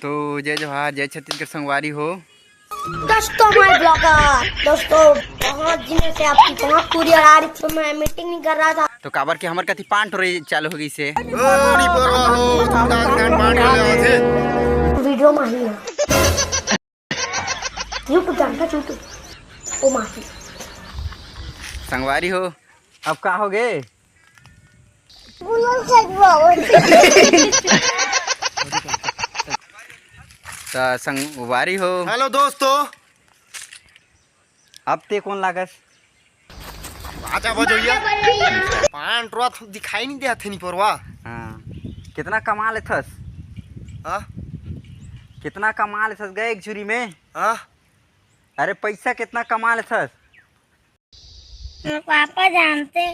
तो जय जोहार, जय छत्तीसगढ़ संगवारी हो। दोस्तों माय ब्लॉगर दोस्तों, बहुत दिनों से आपकी बहुत कुरियर आ रही थी, तो मैं मीटिंग नहीं कर रहा था। तो काबर के हमर कथी पान टोरे चालू हो गई से वीडियो माही है यूट्यूब जानता यूट्यूब ओ माही संगवारी हो। अब का हो गए तो संगवारी हो। हेलो दोस्तों, अब ते कौन लागस? आजा बजोइया पान टोरा दिखाई नहीं देत थे नहीं परवा। हाँ, कितना कमा लेथस? हां कितना कमा लेथस गए एक झुरी में? हां अरे पैसा कितना कमा लेथस? पापा जानते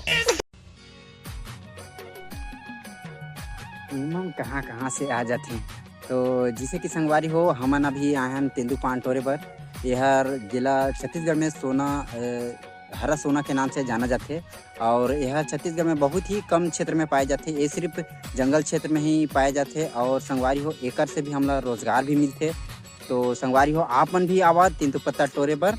इमन कहाँ कहाँ से आ जाते। तो जिसे कि संगवारी हो, हमन अभी आए हैं तेंदू पान टोरे पर। यह जिला छत्तीसगढ़ में सोना हरा सोना के नाम से जाना जाते और यह छत्तीसगढ़ में बहुत ही कम क्षेत्र में पाए जाते। ये सिर्फ जंगल क्षेत्र में ही पाए जाते और संगवारी हो एकर से भी हमला रोजगार भी मिलते। तो संगवारी हो, आप मन भी आवा तेंदू पत्ता टोरे पर।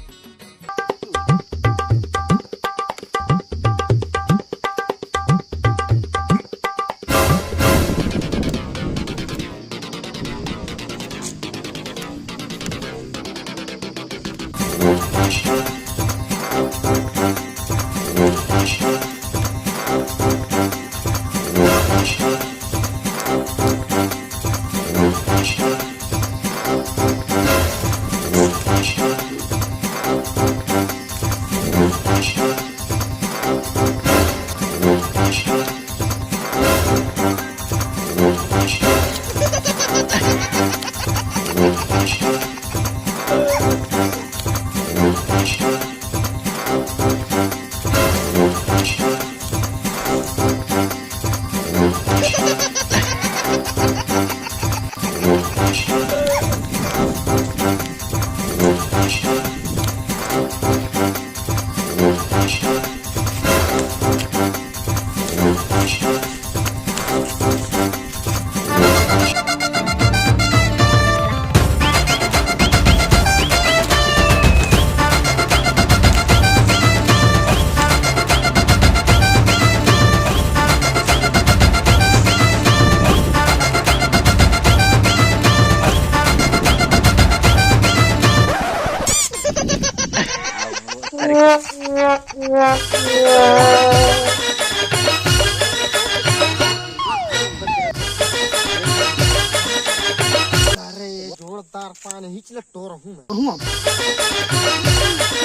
अरे जोरदार पान हिचले टोर हूं मैं।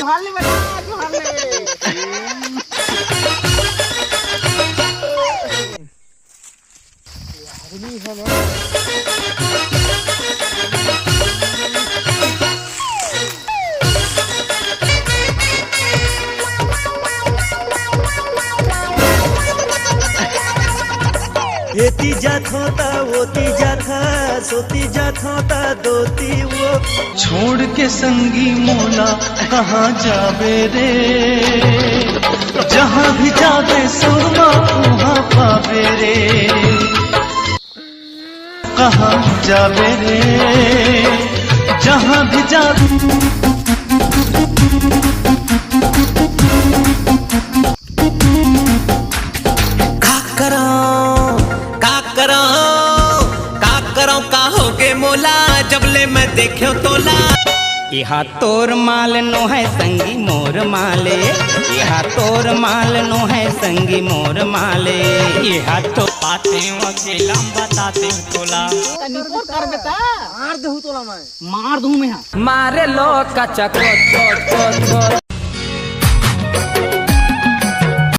आदमी है ना। एती जात होता ओती जात सोती जात होता दोती वो छोड़ के संगी मोला कहाँ जावे रे। जहाँ भी जावे सुरमा वहाँ पावे रे। कहाँ जावे रे जहाँ भी जावे। का होगे मोला जबले मैं देखो तोला। यहाँ तोर माल नो है संगी मोर माले, यहाँ तोर माल नो है संगी मोर माले। यहाँ तो पाते अकेला बताते तोला मार दूं तोला मैं मार दूं मैं मारे लो कचक